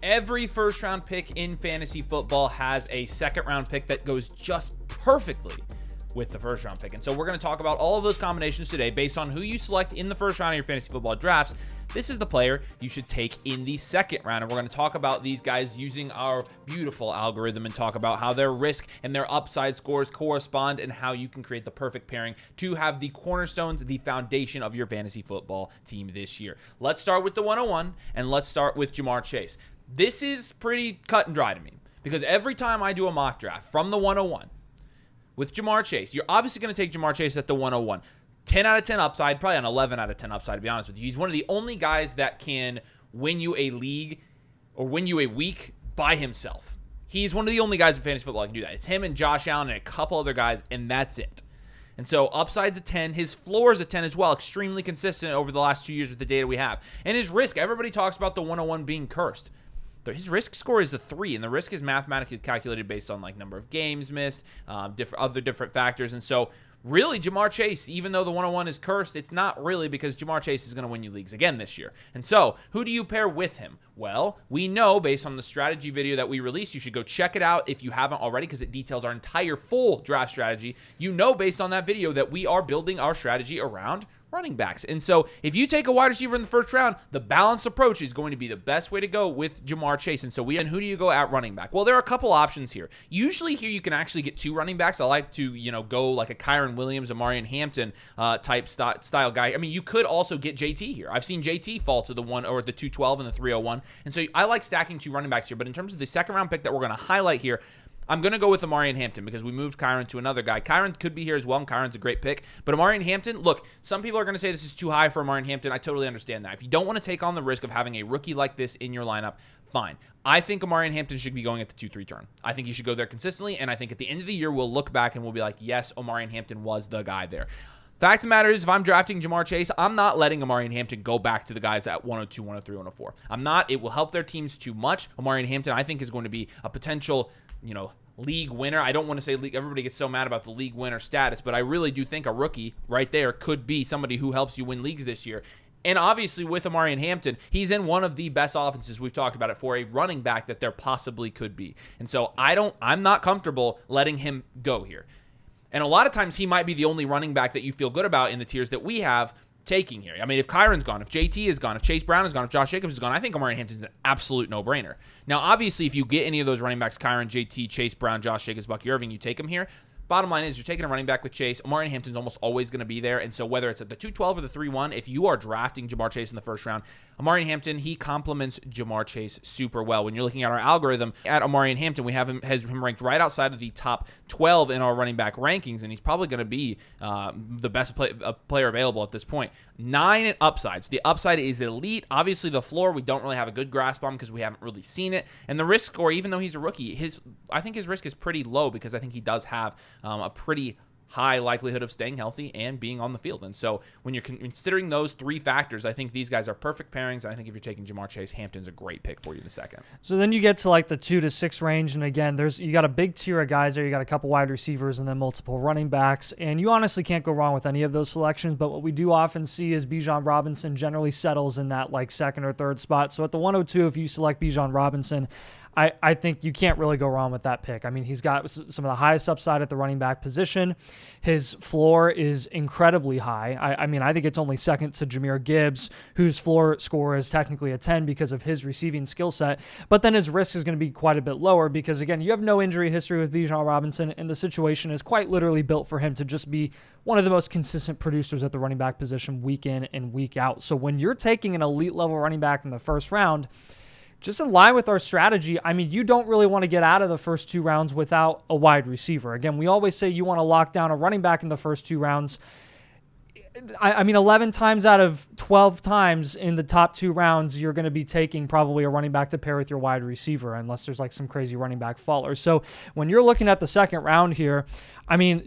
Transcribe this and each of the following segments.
Every first round pick in fantasy football has a second round pick that goes just perfectly with the first round pick. And so we're going to talk about all of those combinations today based on who you select in the first round of your fantasy football drafts. This is the player you should take in the second round. And we're going to talk about these guys using our beautiful algorithm and talk about how their risk and their upside scores correspond and how you can create the perfect pairing to have the cornerstones, the foundation of your fantasy football team this year. Let's start with the 101 and let's start with Ja'Marr Chase. This is pretty cut and dry to me because every time I do a mock draft from the 101 with Ja'Marr Chase, you're obviously going to take Ja'Marr Chase at the 101. 10 out of 10 upside, probably an 11 out of 10 upside, to be honest with you. He's one of the only guys that can win you a league or win you a week by himself. He's one of the only guys in fantasy football that can do that. It's him and Josh Allen and a couple other guys, and that's it. And so upside's a 10. His floor is a 10 as well. Extremely consistent over the last 2 years with the data we have. And his risk, everybody talks about the 101 being cursed. His risk score is a 3, and the risk is mathematically calculated based on like number of games missed, different factors. And so really, Ja'Marr Chase, even though the 101 is cursed, it's not really because Ja'Marr Chase is going to win you leagues again this year. And so who do you pair with him? Well, we know based on the strategy video that we released, you should go check it out if you haven't already because it details our entire full draft strategy. You know based on that video that we are building our strategy around running backs. And so if you take a wide receiver in the first round, the balanced approach is going to be the best way to go with Ja'Marr Chase. And so who do you go at running back? Well, there are a couple options here. Usually here you can actually get 2 running backs. I like to, go like a Kyron Williams, a Marion Hampton type style guy. I mean, you could also get JT here. I've seen JT fall to the 212 and the 301. And so I like stacking 2 running backs here. But in terms of the second round pick that we're going to highlight here, I'm going to go with Amarian Hampton because we moved Kyron to another guy. Kyron could be here as well, and Kyron's a great pick. But Amarian Hampton, look, some people are going to say this is too high for Amarian Hampton. I totally understand that. If you don't want to take on the risk of having a rookie like this in your lineup, fine. I think Amarian Hampton should be going at the 2-3 turn. I think he should go there consistently, and I think at the end of the year, we'll look back and we'll be like, yes, Amarian Hampton was the guy there. Fact of the matter is, if I'm drafting Ja'Marr Chase, I'm not letting Amarian Hampton go back to the guys at 102, 103, 104. I'm not. It will help their teams too much. Amarian Hampton, I think, is going to be a potential, league winner. I don't want to say league. Everybody gets so mad about the league winner status, but I really do think a rookie right there could be somebody who helps you win leagues this year. And obviously with Amarian Hampton, he's in one of the best offenses we've talked about it for a running back that there possibly could be. And so I'm not comfortable letting him go here. And a lot of times he might be the only running back that you feel good about in the tiers that we have taking here. I mean, if Kyron's gone, if JT is gone, if Chase Brown is gone, if Josh Jacobs is gone, I think Amarian Hampton's an absolute no-brainer. Now, obviously, if you get any of those running backs, Kyron, JT, Chase Brown, Josh Jacobs, Bucky Irving, you take him here. Bottom line is you're taking a running back with Chase. Amarian Hampton's almost always going to be there. And so whether it's at the 212 or the 3-1, if you are drafting Ja'Marr Chase in the first round, Amarian Hampton, he complements Ja'Marr Chase super well. When you're looking at our algorithm at Amarian Hampton, we have him ranked right outside of the top 12 in our running back rankings, and he's probably going to be the best player available at this point. 9 upsides. The upside is elite. Obviously, the floor we don't really have a good grasp on because we haven't really seen it. And the risk score, even though he's a rookie, I think his risk is pretty low because I think he does have a pretty high likelihood of staying healthy and being on the field. And so when you're considering those 3 factors, I think these guys are perfect pairings. And I think if you're taking Ja'Marr Chase, Hampton's a great pick for you in the second. So then you get to like the 2 to 6 range. And again, you got a big tier of guys there. You got a couple wide receivers and then multiple running backs. And you honestly can't go wrong with any of those selections. But what we do often see is Bijan Robinson generally settles in that like second or third spot. So at the 102, if you select Bijan Robinson, I think you can't really go wrong with that pick. I mean, he's got some of the highest upside at the running back position. His floor is incredibly high. I mean, I think it's only second to Jahmyr Gibbs, whose floor score is technically a 10 because of his receiving skill set. But then his risk is going to be quite a bit lower because, again, you have no injury history with Bijan Robinson, and the situation is quite literally built for him to just be one of the most consistent producers at the running back position week in and week out. So when you're taking an elite level running back in the first round, just in line with our strategy, I mean, you don't really want to get out of the first 2 rounds without a wide receiver. Again, we always say you want to lock down a running back in the first 2 rounds. I mean, 11 times out of 12 times in the top 2 rounds, you're going to be taking probably a running back to pair with your wide receiver, unless there's like some crazy running back faller. So when you're looking at the second round here, I mean,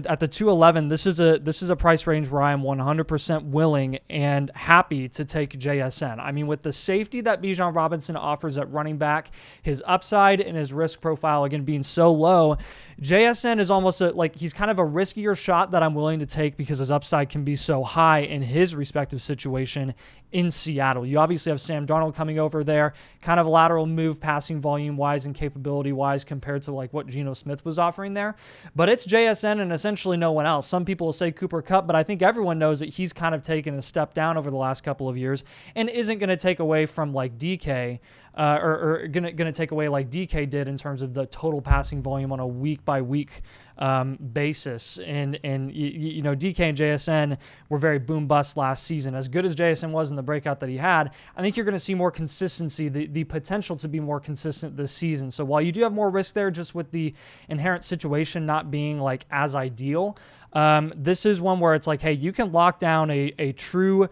at the 211, this is a price range where I am 100% willing and happy to take JSN. I mean, with the safety that Bijan Robinson offers at running back, his upside and his risk profile, again, being so low, JSN is almost he's kind of a riskier shot that I'm willing to take because his upside can be so high in his respective situation in Seattle. You obviously have Sam Darnold coming over there, kind of a lateral move passing volume-wise and capability-wise compared to like what Geno Smith was offering there. But it's JSN and essentially no one else. Some people will say Cooper Kupp, but I think everyone knows that he's kind of taken a step down over the last couple of years and isn't going to take away from like DK or going to take away like DK did in terms of the total passing volume on a week-by-week basis. And you know, DK and JSN were very boom-bust last season. As good as JSN was in the breakout that he had, I think you're going to see more consistency, the potential to be more consistent this season. So while you do have more risk there just with the inherent situation not being like as ideal, this is one where it's like, hey, you can lock down a true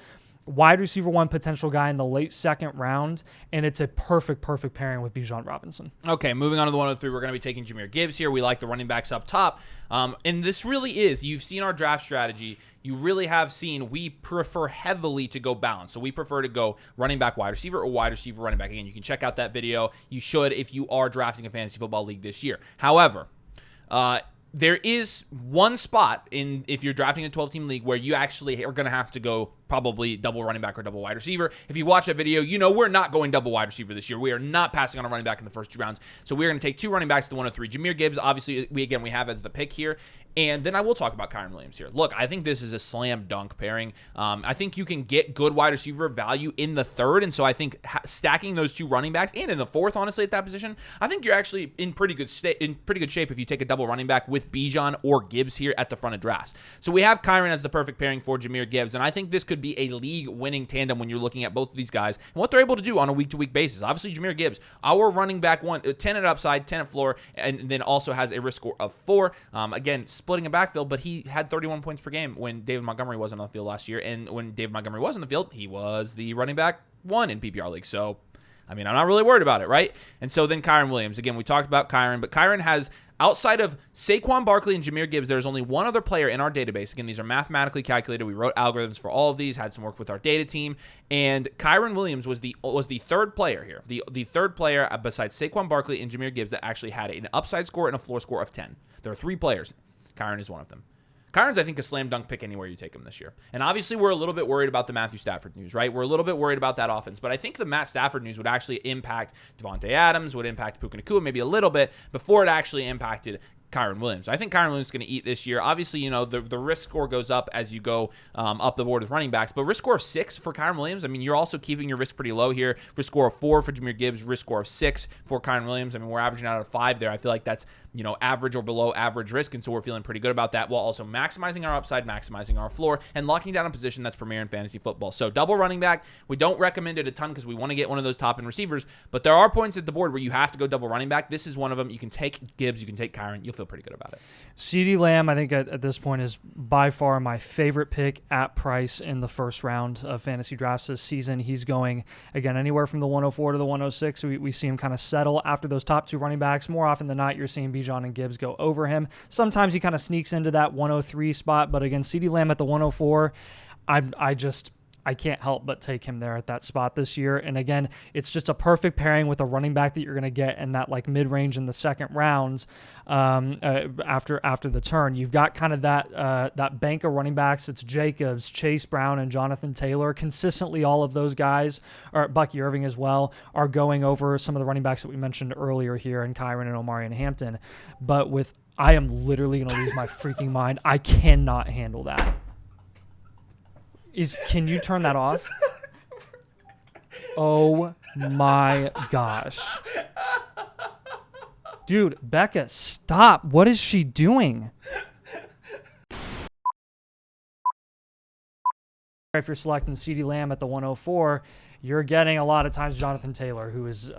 wide receiver one potential guy in the late second round, and it's a perfect pairing with Bijan Robinson. Okay, moving on to the 103, we're going to be taking Jahmyr Gibbs here. We like the running backs up top. And this really is, you've seen our draft strategy. You really have seen we prefer heavily to go balance. So we prefer to go running back, wide receiver, or wide receiver, running back. Again, you can check out that video. You should if you are drafting a fantasy football league this year. However, there is one spot if you're drafting a 12-team league where you actually are going to have to go probably double running back or double wide receiver. If you watch that video, you know we're not going double wide receiver this year. We are not passing on a running back in the first 2 rounds. So we're going to take 2 running backs to the 103. Jahmyr Gibbs, obviously, we have as the pick here. And then I will talk about Kyren Williams here. Look, I think this is a slam dunk pairing. I think you can get good wide receiver value in the 3rd. And so I think stacking those 2 running backs and in the 4th, honestly, at that position, I think you're actually in pretty good shape if you take a double running back with Bijan or Gibbs here at the front of drafts. So we have Kyren as the perfect pairing for Jahmyr Gibbs. And I think this could be a league-winning tandem when you're looking at both of these guys and what they're able to do on a week-to-week basis. Obviously, Jahmyr Gibbs, our running back 10 at upside, 10 at floor, and then also has a risk score of 4. Again, splitting a backfield, but he had 31 points per game when David Montgomery wasn't on the field last year. And when David Montgomery was on the field, he was the running back 1 in PPR league. So, I mean, I'm not really worried about it, right? And so then Kyren Williams. Again, we talked about Kyren, but Kyren has, outside of Saquon Barkley and Jahmyr Gibbs, there's only one other player in our database. Again, these are mathematically calculated. We wrote algorithms for all of these, had some work with our data team, and Kyren Williams was the 3rd player here, the 3rd player besides Saquon Barkley and Jahmyr Gibbs that actually had an upside score and a floor score of 10. There are 3 players. Kyren is one of them. Kyren's, I think, a slam dunk pick anywhere you take him this year. And obviously, we're a little bit worried about the Matthew Stafford news, right? We're a little bit worried about that offense. But I think the Matt Stafford news would actually impact Devontae Adams, would impact Puka Nacua maybe a little bit before it actually impacted Kyren Williams. I think Kyren Williams is going to eat this year. Obviously, you know, the risk score goes up as you go up the board with running backs, but risk score of 6 for Kyren Williams. I mean, you're also keeping your risk pretty low here. Risk score of 4 for Jahmyr Gibbs, risk score of 6 for Kyren Williams. I mean, we're averaging out of 5 there. I feel like that's, you know, average or below average risk, and so we're feeling pretty good about that while also maximizing our upside, maximizing our floor, and locking down a position that's premier in fantasy football. So double running back, we don't recommend it a ton because we want to get one of those top-end receivers, but there are points at the board where you have to go double running back. This is one of them. You can take Gibbs, you can take Kyren. You'll feel pretty good about it. CeeDee Lamb, I think at this point is by far my favorite pick at price in the first round of fantasy drafts this season. He's going, again, anywhere from the 104 to the 106. We see him kind of settle after those top 2 running backs. More often than not, you're seeing Bijan and Gibbs go over him. Sometimes he kind of sneaks into that 103 spot, but again, CeeDee Lamb at the 104, I can't help but take him there at that spot this year. And again, it's just a perfect pairing with a running back that you're going to get in that like mid-range in the second rounds after the turn. You've got kind of that bank of running backs. It's Jacobs, Chase Brown, and Jonathan Taylor. Consistently, all of those guys, or Bucky Irving as well, are going over some of the running backs that we mentioned earlier here in Kyren and Omari and Hampton. But I am literally going to lose my freaking mind. I cannot handle that. Can you turn that off? Oh my gosh. Dude, Becca, stop. What is she doing? If you're selecting CeeDee Lamb at the 104, you're getting a lot of times Jonathan Taylor, who is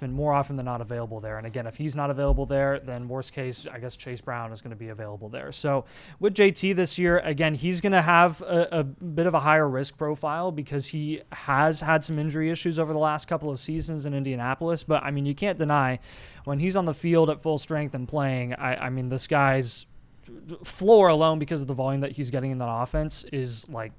more often than not available there. And again, if he's not available there, then worst case, I guess Chase Brown is going to be available there. So with JT this year, again, he's going to have a bit of a higher risk profile because he has had some injury issues over the last couple of seasons in Indianapolis. But I mean, you can't deny when he's on the field at full strength and playing, I mean, this guy's floor alone because of the volume that he's getting in that offense is like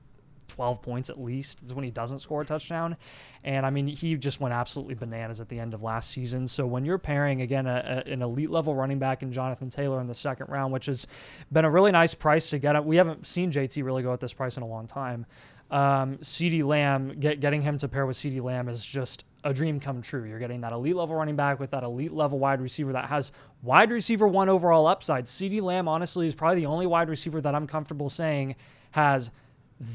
12 points at least is when he doesn't score a touchdown. And I mean, he just went absolutely bananas at the end of last season. So when you're pairing, again, an elite level running back in Jonathan Taylor in the second round, which has been a really nice price to get up. We haven't seen JT really go at this price in a long time. CeeDee Lamb, getting him to pair with CeeDee Lamb is just a dream come true. You're getting that elite level running back with that elite level wide receiver that has wide receiver 1 overall upside. CeeDee Lamb, honestly, is probably the only wide receiver that I'm comfortable saying has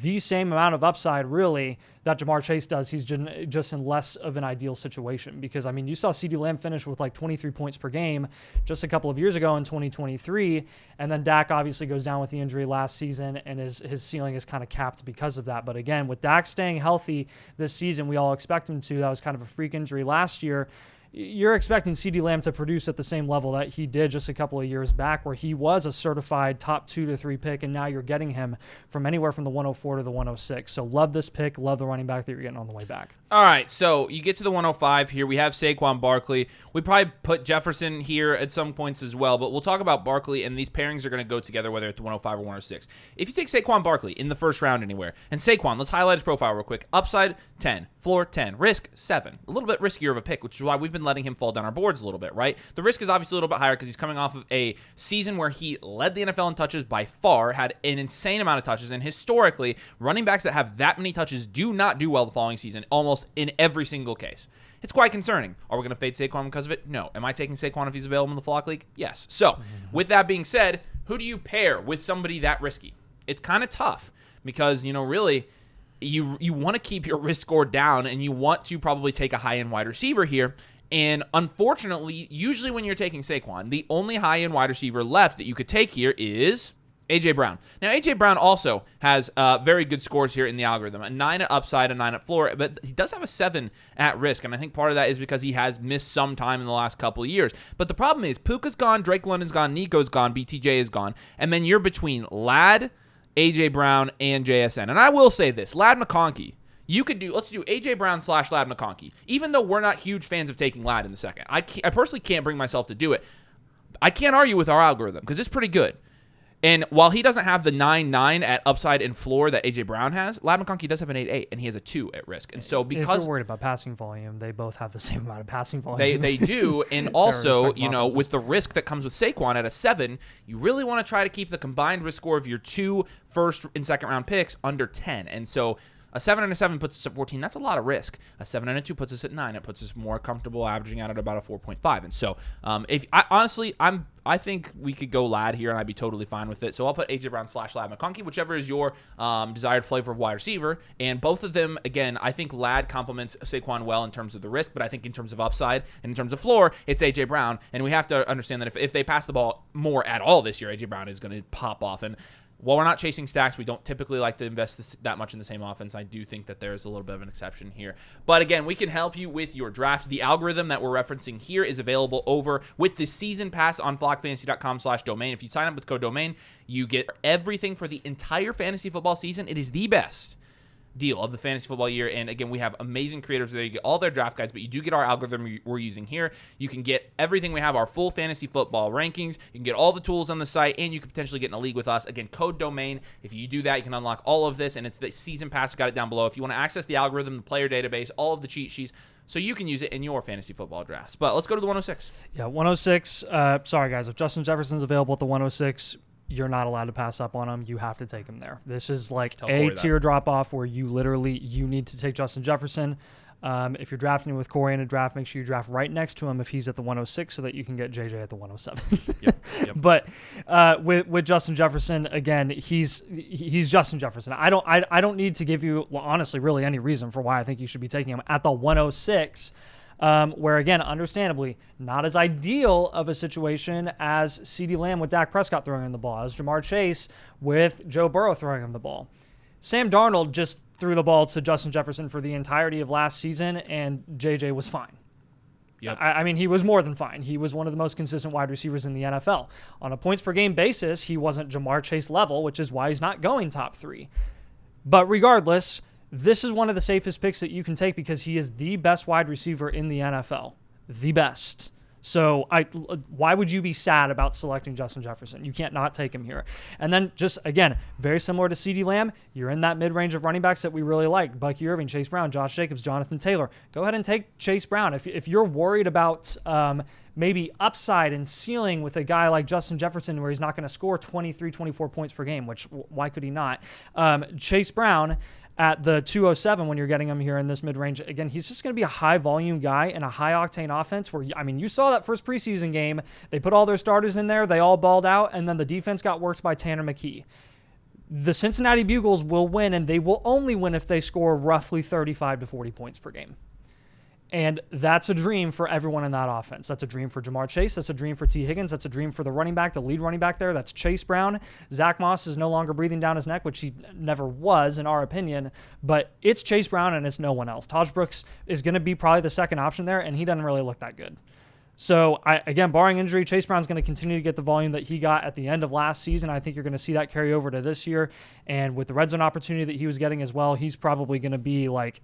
the same amount of upside, really, that Jamar Chase does. He's just in less of an ideal situation because, I mean, you saw CeeDee Lamb finish with like 23 points per game just a couple of years ago in 2023, and then Dak obviously goes down with the injury last season, and his ceiling is kind of capped because of that. But again, with Dak staying healthy this season, we all expect him to. That was kind of a freak injury last year. You're expecting CeeDee Lamb to produce at the same level that he did just a couple of years back, where he was a certified top 2 to 3 pick, and now you're getting him from anywhere from the 104 to the 106. So love this pick. Love the running back that you're getting on the way back. All right, so you get to the 105 here. We have Saquon Barkley. We probably put Jefferson here at some points as well, but we'll talk about Barkley, and these pairings are going to go together whether it's 105 or 106. If you take Saquon Barkley in the first round anywhere, and Saquon, let's highlight his profile real quick. Upside, 10. Floor, 10. Risk, 7. A little bit riskier of a pick, which is why we've been letting him fall down our boards a little bit, right? The risk is obviously a little bit higher because he's coming off of a season where he led the NFL in touches by far, had an insane amount of touches, and historically, running backs that have that many touches do not do well the following season, almost in every single case. It's quite concerning. Are we going to fade Saquon because of it? No. Am I taking Saquon if he's available in the Flock League? Yes. So, with that being said, who do you pair with somebody that risky? It's kind of tough because, really, you want to keep your risk score down, and you want to probably take a high-end wide receiver here. And unfortunately, usually when you're taking Saquon, the only high-end wide receiver left that you could take here is A.J. Brown. Now, A.J. Brown also has very good scores here in the algorithm. A 9 at upside, a 9 at floor, but he does have a 7 at risk, and I think part of that is because he has missed some time in the last couple of years. But the problem is Puka's gone, Drake London's gone, Nico's gone, BTJ is gone, and then you're between Ladd, A.J. Brown, and JSN. And I will say this, Ladd McConkey, let's do A.J. Brown / Ladd McConkey. Even though we're not huge fans of taking Ladd in the second, I personally can't bring myself to do it. I can't argue with our algorithm because it's pretty good. And while he doesn't have the 9-9 at upside and floor that A.J. Brown has, Ladd McConkey does have an 8-8, and he has a 2 at risk. And so because if you're worried about passing volume, they both have the same amount of passing volume. They do, and also, with the risk that comes with Saquon at a 7, you really want to try to keep the combined risk score of your 2 first and second round picks under 10. And so a 7 and a 7 puts us at 14. That's a lot of risk. A 7 and a 2 puts us at 9. It puts us more comfortable averaging out at about a 4.5. And so, I think we could go Ladd here, and I'd be totally fine with it. So I'll put A.J. Brown / Ladd McConkey, whichever is your desired flavor of wide receiver. And both of them, again, I think Ladd complements Saquon well in terms of the risk, but I think in terms of upside and in terms of floor, it's A.J. Brown. And we have to understand that if they pass the ball more at all this year, A.J. Brown is going to pop off. And while we're not chasing stacks, we don't typically like to invest that much in the same offense. I do think that there's a little bit of an exception here. But again, we can help you with your draft. The algorithm that we're referencing here is available over with the season pass on flockfantasy.com/domain. If you sign up with code domain, you get everything for the entire fantasy football season. It is the best deal of the fantasy football year. And again, we have amazing creators there. You get all their draft guides, but you do get our algorithm we're using here. You can get everything. We have our full fantasy football rankings. You can get all the tools on the site, and you can potentially get in a league with us. Again, code domain. If you do that, you can unlock all of this, and it's the season pass. Got it down below. If you want to access the algorithm, the player database, all of the cheat sheets, so you can use it in your fantasy football drafts. But let's go to the 106. Yeah, 106. Sorry, guys. If Justin Jefferson's available at the 106, you're not allowed to pass up on him. You have to take him there. This is like a tier drop-off where you need to take Justin Jefferson. If you're drafting with Corey in a draft, make sure you draft right next to him if he's at the 106 so that you can get JJ at the 107. Yep. But with Justin Jefferson, again, he's Justin Jefferson. I don't need to give you, honestly, really any reason for why I think you should be taking him at the 106. Where, again, understandably, not as ideal of a situation as CeeDee Lamb with Dak Prescott throwing him the ball, as Jamar Chase with Joe Burrow throwing him the ball. Sam Darnold just threw the ball to Justin Jefferson for the entirety of last season, and JJ was fine. Yep. I mean, he was more than fine. He was one of the most consistent wide receivers in the NFL. On a points-per-game basis, he wasn't Jamar Chase level, which is why he's not going top 3. But regardless, this is one of the safest picks that you can take because he is the best wide receiver in the NFL. The best. So why would you be sad about selecting Justin Jefferson? You can't not take him here. And then just, again, very similar to CeeDee Lamb, you're in that mid-range of running backs that we really like. Bucky Irving, Chase Brown, Josh Jacobs, Jonathan Taylor. Go ahead and take Chase Brown. If you're worried about maybe upside and ceiling with a guy like Justin Jefferson where he's not going to score 23, 24 points per game, which why could he not? Chase Brown at the 207 when you're getting him here in this mid-range. Again, he's just going to be a high-volume guy in a high-octane offense where, I mean, you saw that first preseason game. They put all their starters in there. They all balled out, and then the defense got worked by Tanner McKee. The Cincinnati Bugles will win, and they will only win if they score roughly 35 to 40 points per game. And that's a dream for everyone in that offense. That's a dream for Jamar Chase. That's a dream for T. Higgins. That's a dream for the running back, the lead running back there. That's Chase Brown. Zach Moss is no longer breathing down his neck, which he never was, in our opinion. But it's Chase Brown and it's no one else. Taj Brooks is going to be probably the second option there, and he doesn't really look that good. So, again, barring injury, Chase Brown's going to continue to get the volume that he got at the end of last season. I think you're going to see that carry over to this year. And with the red zone opportunity that he was getting as well, he's probably going to be like,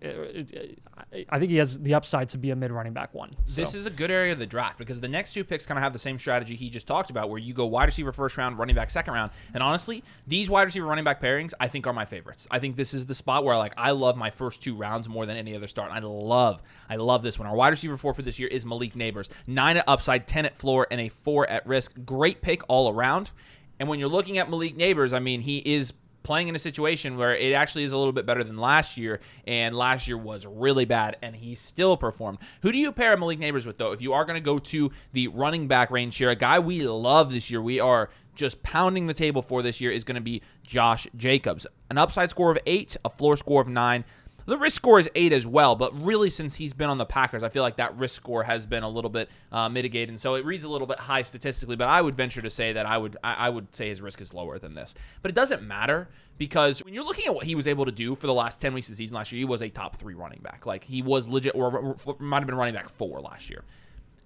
I think he has the upside to be a mid-running back one. So. This is a good area of the draft because the next two picks kind of have the same strategy he just talked about, where you go wide receiver first round, running back second round. And honestly, these wide receiver running back pairings, I think, are my favorites. I think this is the spot where I love my first two rounds more than any other start. I love this one. Our wide receiver 4 for this year is Malik Neighbors. 9 at upside, 10 at floor, and a 4 at risk. Great pick all around. And when you're looking at Malik Neighbors, I mean, he is playing in a situation where it actually is a little bit better than last year, and last year was really bad, and he still performed. Who do you pair Malik Neighbors with, though? If you are going to go to the running back range here, a guy we love this year, we are just pounding the table for this year, is going to be Josh Jacobs. An upside score of 8, a floor score of 9. The risk score is 8 as well, but really since he's been on the Packers, I feel like that risk score has been a little bit mitigated, and so it reads a little bit high statistically, but I would venture to say that I would say his risk is lower than this. But it doesn't matter because when you're looking at what he was able to do for the last 10 weeks of the season last year, he was a top 3 running back. Like, he was legit, or might have been running back 4 last year.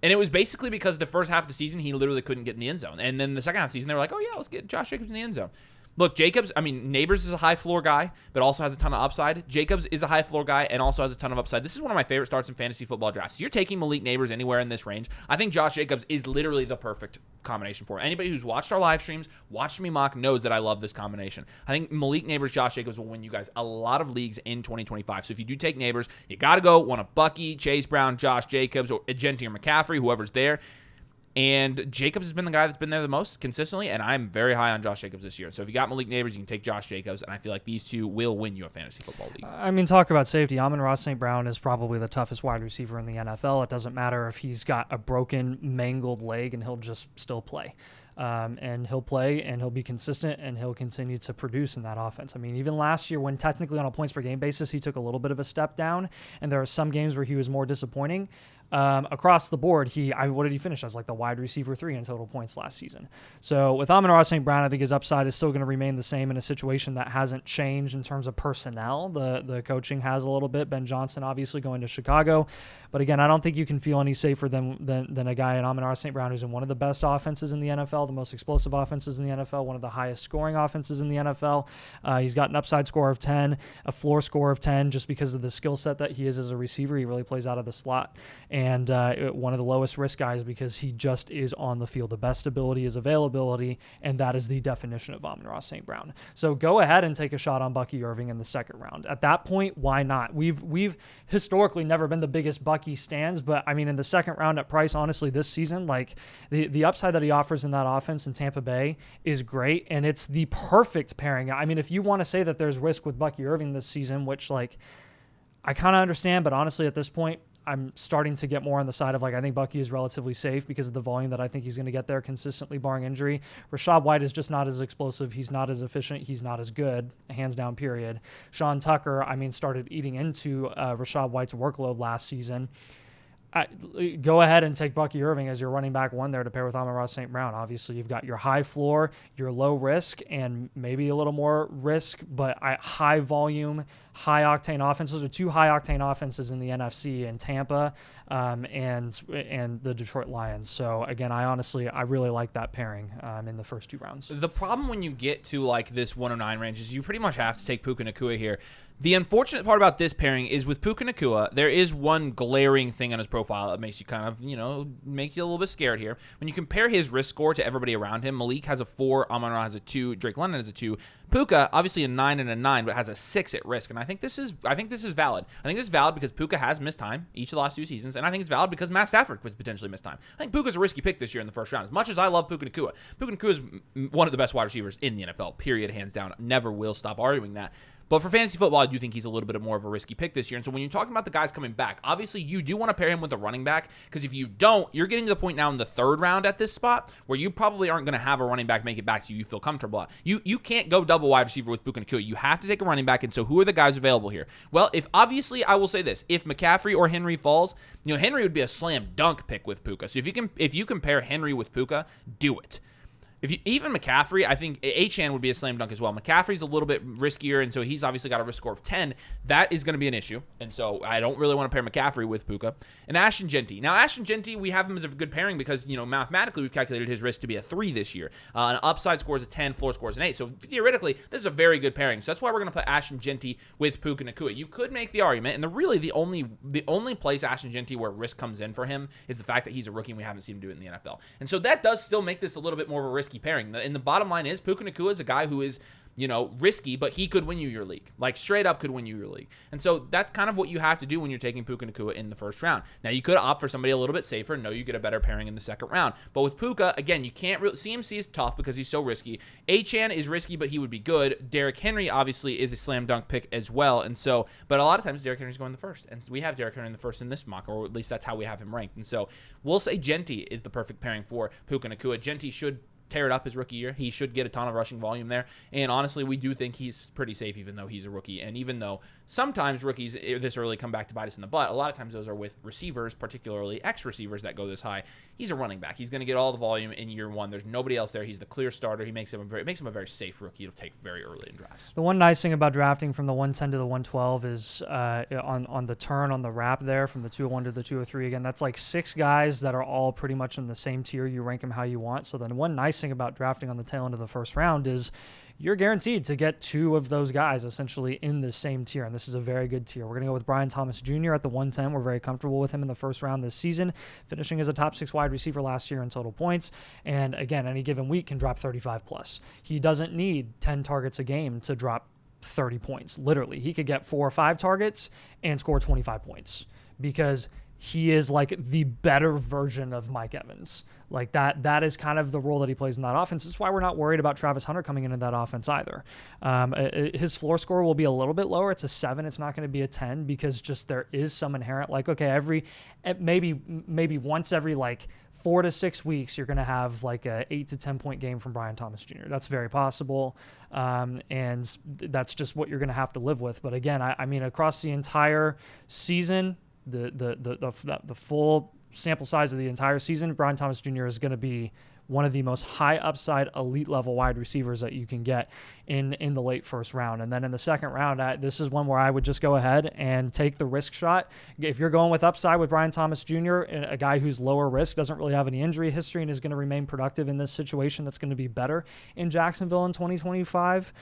And it was basically because the first half of the season, he literally couldn't get in the end zone. And then the second half of the season, they were like, oh yeah, let's get Josh Jacobs in the end zone. Look, Neighbors is a high floor guy, but also has a ton of upside. Jacobs is a high floor guy and also has a ton of upside. This is one of my favorite starts in fantasy football drafts. You're taking Malik Neighbors anywhere in this range. I think Josh Jacobs is literally the perfect combination for him. Anybody who's watched our live streams, watched me mock, knows that I love this combination. I think Malik Neighbors, Josh Jacobs will win you guys a lot of leagues in 2025. So if you do take Neighbors, you got to go one of Bucky, Chase Brown, Josh Jacobs, or Agenti or McCaffrey, whoever's there. And Jacobs has been the guy that's been there the most consistently, and I'm very high on Josh Jacobs this year. So if you got Malik Neighbors, you can take Josh Jacobs, and I feel like these two will win you a fantasy football league. I mean, talk about safety. Amon-Ra St. Brown is probably the toughest wide receiver in the NFL. It doesn't matter if he's got a broken, mangled leg, and he'll just still play. And he'll play, and he'll be consistent, and he'll continue to produce in that offense. I mean, even last year when technically on a points per game basis, he took a little bit of a step down, and there are some games where he was more disappointing. Across the board, what did he finish as? Like the wide receiver 3 in total points last season. So with Amon-Ra St. Brown, I think his upside is still going to remain the same in a situation that hasn't changed in terms of personnel. The coaching has a little bit. Ben Johnson obviously going to Chicago. But again, I don't think you can feel any safer than a guy in Amon-Ra St. Brown who's in one of the best offenses in the NFL, the most explosive offenses in the NFL, one of the highest scoring offenses in the NFL. He's got an upside score of 10, a floor score of 10, just because of the skill set that he is as a receiver. He really plays out of the slot. And one of the lowest risk guys because he just is on the field. The best ability is availability, and that is the definition of Amon-Ra St. Brown. So go ahead and take a shot on Bucky Irving in the second round. At that point, why not? We've historically never been the biggest Bucky stands, but I mean, in the second round at price, honestly, this season, like the upside that he offers in that offense in Tampa Bay is great, and it's the perfect pairing. I mean, if you want to say that there's risk with Bucky Irving this season, which I kind of understand, but honestly, at this point, I'm starting to get more on the side of I think Bucky is relatively safe because of the volume that I think he's going to get there consistently barring injury. Rachaad White is just not as explosive. He's not as efficient. He's not as good, hands down, period. Sean Tucker, started eating into Rachaad White's workload last season. Go ahead and take Bucky Irving as your running back 1 there to pair with Amon-Ra St. Brown. Obviously, you've got your high floor, your low risk, and maybe a little more risk, but high volume, high octane offenses. Those are 2 high octane offenses in the NFC in Tampa and the Detroit Lions. So again, I really like that pairing in the first 2 rounds. The problem when you get to this 109 range is you pretty much have to take Puka Nacua here. The unfortunate part about this pairing is with Puka Nacua, there is one glaring thing on his profile that makes you kind of, make you a little bit scared here. When you compare his risk score to everybody around him, Malik has a 4, Amon-Ra has a 2, Drake London has a 2. Puka, obviously a 9 and a 9, but has a 6 at risk, and I think this is valid. I think this is valid because Puka has missed time each of the last 2 seasons, and I think it's valid because Matt Stafford could potentially miss time. I think Puka's a risky pick this year in the first round. As much as I love Puka Nacua is one of the best wide receivers in the NFL, period, hands down. Never will stop arguing that. But for fantasy football, I do think he's a little bit more of a risky pick this year. And so when you're talking about the guys coming back, obviously you do want to pair him with a running back, because if you don't, you're getting to the point now in the third round at this spot where you probably aren't going to have a running back make it back to you feel comfortable at. You can't go double wide receiver with Puka Nacua. You have to take a running back. And so who are the guys available here? Well, if obviously I will say this, if McCaffrey or Henry falls, Henry would be a slam dunk pick with Puka. So if you compare Henry with Puka, do it. Even McCaffrey, I think Achane would be a slam dunk as well. McCaffrey's a little bit riskier, and so he's obviously got a risk score of 10. That is going to be an issue, and so I don't really want to pair McCaffrey with Puka. And Ashton Jeanty. Now, Ashton Jeanty, we have him as a good pairing because, mathematically, we've calculated his risk to be a 3 this year. An upside score is a 10, floor score is an 8. So theoretically, this is a very good pairing. So that's why we're going to put Ashton Jeanty with Puka Nacua. You could make the argument, and the only place Ashton Jeanty where risk comes in for him is the fact that he's a rookie and we haven't seen him do it in the NFL. And so that does still make this a little bit more of a risky pairing. And the bottom line is Puka Nacua is a guy who is, risky, but he could win you your league. Like, straight up could win you your league. And so that's kind of what you have to do when you're taking Puka Nacua in the first round. Now, you could opt for somebody a little bit safer and know you get a better pairing in the second round. But with Puka, again, you can't really... CMC is tough because he's so risky. Achane is risky, but he would be good. Derrick Henry, obviously, is a slam dunk pick as well. And so... But a lot of times, Derrick Henry's going the first. And we have Derrick Henry in the first in this mock, or at least that's how we have him ranked. And so we'll say Jeanty is the perfect pairing for Puka Nacua. Jeanty should tear it up his rookie year. He should get a ton of rushing volume there. And honestly, we do think he's pretty safe even though he's a rookie. And even though sometimes rookies this early come back to bite us in the butt, a lot of times those are with receivers, particularly ex-receivers that go this high. He's a running back. He's going to get all the volume in year one. There's nobody else there. He's the clear starter. It makes him a very safe rookie to take very early in drafts. The one nice thing about drafting from the 110 to the 112 is on the turn, on the wrap there, from the 201 to the 203, again, that's like 6 guys that are all pretty much in the same tier. You rank them how you want. So then one nice thing about drafting on the tail end of the first round is you're guaranteed to get 2 of those guys essentially in the same tier, and this is a very good tier. We're going to go with Brian Thomas Jr. at the 110. We're very comfortable with him in the first round this season, finishing as a top 6 wide receiver last year in total points, and again, any given week can drop 35 plus. He doesn't need 10 targets a game to drop 30 points. Literally, he could get 4 or 5 targets and score 25 points because he is like the better version of Mike Evans. Like that is kind of the role that he plays in that offense. That's why we're not worried about Travis Hunter coming into that offense either. His floor score will be a little bit lower. It's a 7. It's not going to be a 10 because just there is some inherent, like, okay, maybe once every like 4 to 6 weeks, you're going to have like a 8 to 10 point game from Brian Thomas Jr. That's very possible. And that's just what you're going to have to live with. But again, I mean, across the entire season, the full sample size of the entire season, Brian Thomas Jr. is going to be one of the most high upside elite level wide receivers that you can get in the late first round. And then in the second round, this is one where I would just go ahead and take the risk shot. If you're going with upside with Brian Thomas Jr., a guy who's lower risk, doesn't really have any injury history, and is going to remain productive in this situation that's going to be better in Jacksonville in 2025,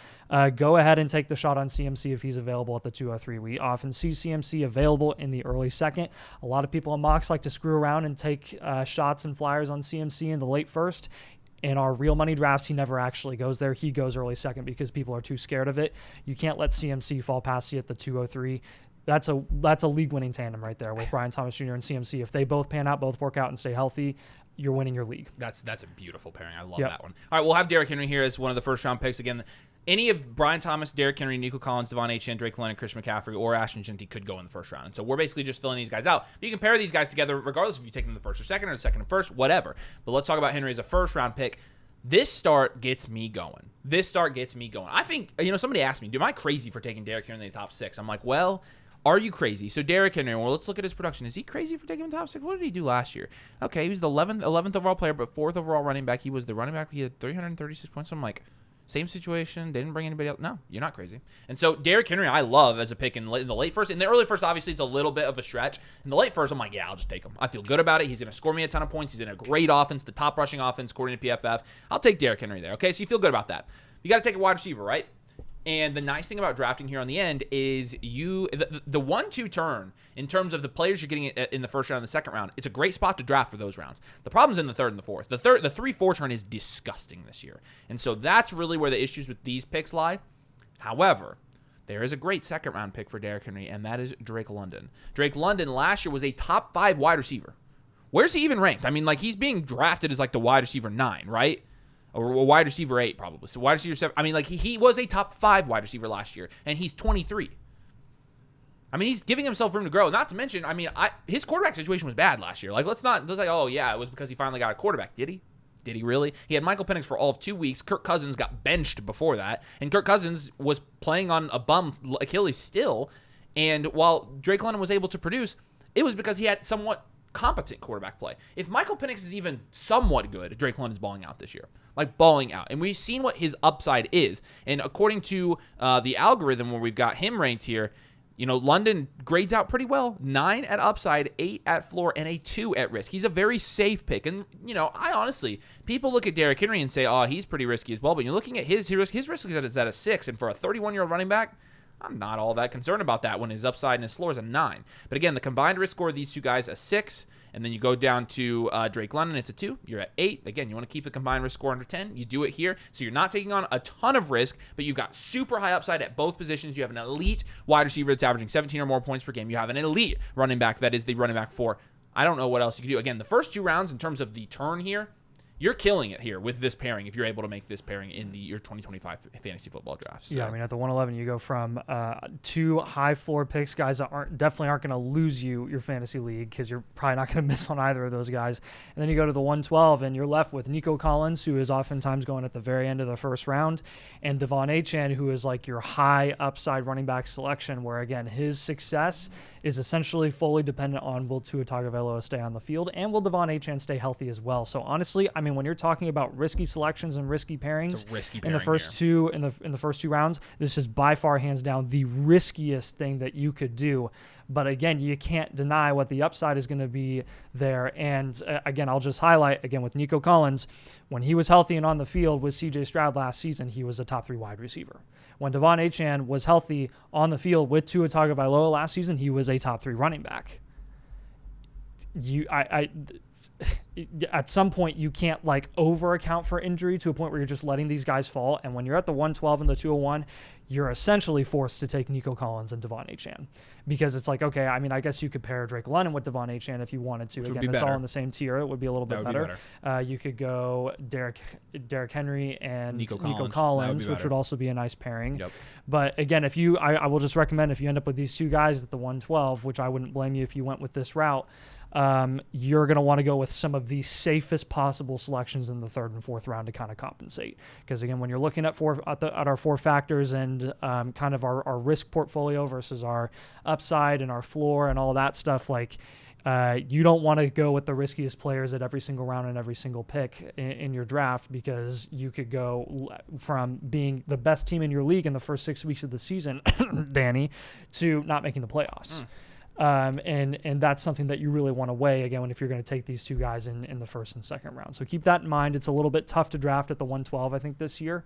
go ahead and take the shot on CMC if he's available at the 203. We often see CMC available in the early second. A lot of people in mocks like to screw around and take shots and flyers on CMC in the late first. In our real money drafts, he never actually goes there. He goes early second because people are too scared of it. You can't let CMC fall past you at the 203. That's a league-winning tandem right there with Brian Thomas Jr. and CMC. If they both pan out, both work out, and stay healthy, you're winning your league. That's a beautiful pairing. I love that one. All right, we'll have Derrick Henry here as one of the first-round picks. Again, any of Brian Thomas, Derrick Henry, Nico Collins, Devon Achane, Drake London, Chris McCaffrey, or Ashton Jeanty could go in the first round. And so we're basically just filling these guys out. But you can pair these guys together regardless if you take them in the first or second, or the second and first, whatever. But let's talk about Henry as a first-round pick. This start gets me going. I think, somebody asked me, am I crazy for taking Derrick Henry in the top 6? I'm like, well, are you crazy? So Derrick Henry, well, let's look at his production. Is he crazy for taking him in the top 6? What did he do last year? Okay, he was the 11th overall player, but 4th overall running back. He was the running back. He had 336 points. So I'm like, same situation. They didn't bring anybody else. No, you're not crazy. And so Derrick Henry, I love as a pick in the late first. In the early first, obviously, it's a little bit of a stretch. In the late first, I'm like, yeah, I'll just take him. I feel good about it. He's going to score me a ton of points. He's in a great offense, the top rushing offense, according to PFF. I'll take Derrick Henry there. Okay, so you feel good about that. You got to take a wide receiver, right? And the nice thing about drafting here on the end is the 1-2 turn in terms of the players you're getting in the first round and the second round. It's a great spot to draft for those rounds. The problem's in the third and the fourth. The 3-4 turn is disgusting this year. And so that's really where the issues with these picks lie. However, there is a great second round pick for Derrick Henry, and that is Drake London. Drake London last year was a top 5 wide receiver. Where's he even ranked? I mean, like, he's being drafted as like the wide receiver 9, right? or a wide receiver 8 probably. So wide receiver 7. I mean, like he was a top 5 wide receiver last year, and he's 23. I mean, he's giving himself room to grow. Not to mention, I mean, his quarterback situation was bad last year. Like, let's like, oh yeah, it was because he finally got a quarterback. Did he? Did he really? He had Michael Penix for all of 2 weeks. Kirk Cousins got benched before that, and Kirk Cousins was playing on a bum Achilles still. And while Drake London was able to produce, it was because he had somewhat competent quarterback play. If Michael Penix is even somewhat good, Drake London's balling out this year. Like, balling out. And we've seen what his upside is. And according to the algorithm where we've got him ranked here, you know, London grades out pretty well. 9 at upside, 8 at floor, and a 2 at risk. He's a very safe pick. And, you know, I honestly, people look at Derrick Henry and say, oh, he's pretty risky as well. But you're looking at his risk is at a 6. And for a 31-year-old running back, I'm not all that concerned about that when his upside and his floor is a 9. But again, the combined risk score of these two guys, a 6. And then you go down to Drake London, it's a 2. You're at 8. Again, you want to keep the combined risk score under 10. You do it here. So you're not taking on a ton of risk, but you've got super high upside at both positions. You have an elite wide receiver that's averaging 17 or more points per game. You have an elite running back that is the running back 4. I don't know what else you can do. Again, the first 2 rounds in terms of the turn here, you're killing it here with this pairing if you're able to make this pairing in your 2025 fantasy football drafts. So. Yeah, I mean, at the 111, you go from 2 high floor picks, guys that definitely aren't going to lose your fantasy league because you're probably not going to miss on either of those guys. And then you go to the 112, and you're left with Nico Collins, who is oftentimes going at the very end of the first round, and Devon Achane, who is like your high upside running back selection, where, again, his success is essentially fully dependent on will Tua Tagovailoa stay on the field and will Devon Achane stay healthy as well. So, honestly, I mean, when you're talking about risky selections and risky pairings in the first two in the first 2 rounds, this is by far hands down the riskiest thing that you could do. But again, you can't deny what the upside is going to be there. And again, I'll just highlight again with Nico Collins, when he was healthy and on the field with CJ Stroud last season, he was a top 3 wide receiver. When Devon Achane was healthy on the field with Tua Tagovailoa last season, he was a top 3 running back. At some point, you can't like over account for injury to a point where you're just letting these guys fall. And when you're at the 112 and the 201, you're essentially forced to take Nico Collins and Devon Achane because it's like, okay, I mean, I guess you could pair Drake London with Devon Achane if you wanted to. Again, it's all in the same tier. It would be a little bit better. You could go Derrick Henry and Nico Collins, which would also be a nice pairing. Yep. But again, I will just recommend if you end up with these 2 guys at the 112, which I wouldn't blame you if you went with this route, you're going to want to go with some of the safest possible selections in the 3rd and 4th round to kind of compensate. Because again, when you're looking at our 4 factors and kind of our risk portfolio versus our upside and our floor and all that stuff, like you don't want to go with the riskiest players at every single round and every single pick in your draft, because you could go from being the best team in your league in the first 6 weeks of the season, Danny, to not making the playoffs. And that's something that you really want to weigh again if you're going to take these 2 guys in the 1st and 2nd round. So keep that in mind. It's a little bit tough to draft at the 112, I think, this year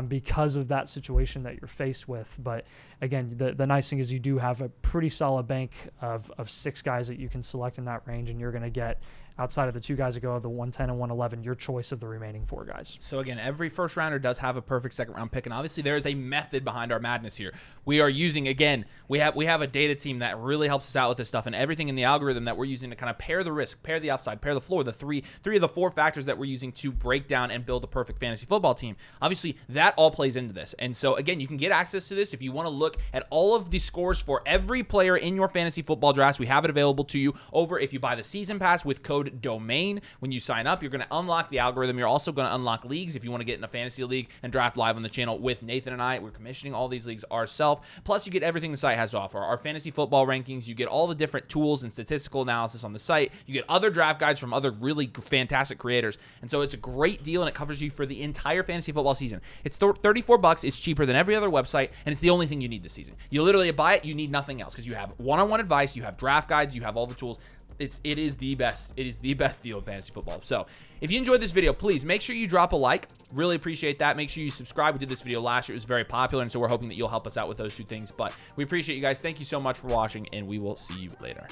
because of that situation that you're faced with. But again, the nice thing is you do have a pretty solid bank of 6 guys that you can select in that range, and you're going to get, outside of the 2 guys that go the 110 and 111, your choice of the remaining 4 guys. So again, every first rounder does have a perfect 2nd round pick, and obviously there is a method behind our madness here. We are using, again, we have a data team that really helps us out with this stuff, and everything in the algorithm that we're using to kind of pair the risk, pair the upside, pair the floor, the three of the 4 factors that we're using to break down and build a perfect fantasy football team. Obviously, that all plays into this. And so again, you can get access to this if you want to look at all of the scores for every player in your fantasy football drafts. We have it available to you over if you buy the season pass with code DOMAIN. When you sign up, you're going to unlock the algorithm. You're also going to unlock leagues if you want to get in a fantasy league and draft live on the channel with Nathan and I. We're commissioning all these leagues ourselves. Plus, you get everything the site has to offer. Our fantasy football rankings. You get all the different tools and statistical analysis on the site. You get other draft guides from other really fantastic creators. And so it's a great deal, and it covers you for the entire fantasy football season. It's $34. It's cheaper than every other website, and it's the only thing you need this season. You literally buy it. You need nothing else because you have one-on-one advice. You have draft guides. You have all the tools. It is the best. It is the best deal in fantasy football. So if you enjoyed this video, please make sure you drop a like. Really appreciate that. Make sure you subscribe. We did this video last year. It was very popular, and so we're hoping that you'll help us out with those 2 things. But we appreciate you guys. Thank you so much for watching, and we will see you later.